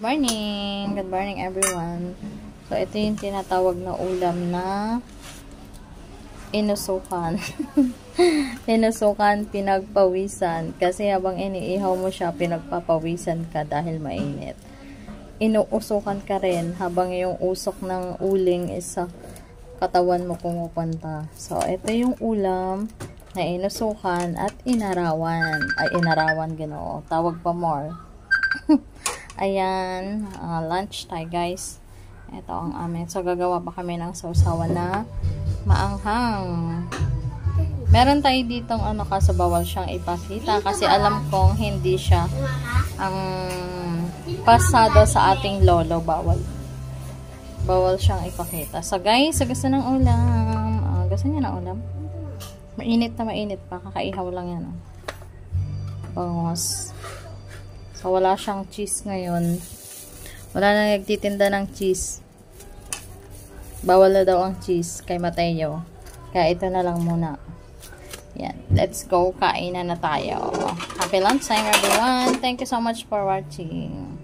Good morning everyone. So ito yung tinatawag na ulam na inusukan. Inusukan, pinagpawisan. Kasi habang iniihaw mo siya, pinagpapawisan ka dahil mainit. Inuusukan ka rin habang yung usok ng uling is sa katawan mo pumupunta. So ito yung ulam na inusukan at inarawan. Ay, inarawan, Ginoo. Tawag pa more. Ayan, lunch tayo guys. Ito ang amin. So, gagawa pa kami ng sausawan na maanghang. Meron tayo ditong ano kasi bawal siyang ipakita kasi alam kong hindi siya ang pasado sa ating lolo. Bawal siyang ipakita. So, guys, gusto ng ulam. Gusto niya ng ulam? Mainit na mainit pa. Kakaihaw lang yan. Bangos. So, wala siyang cheese ngayon. Wala na nagtitinda ng cheese. Bawal na daw ang cheese kay Mateo. Kaya ito na lang muna. Yan. Let's go. Kainan na tayo. Happy lunchtime everyone. Thank you so much for watching.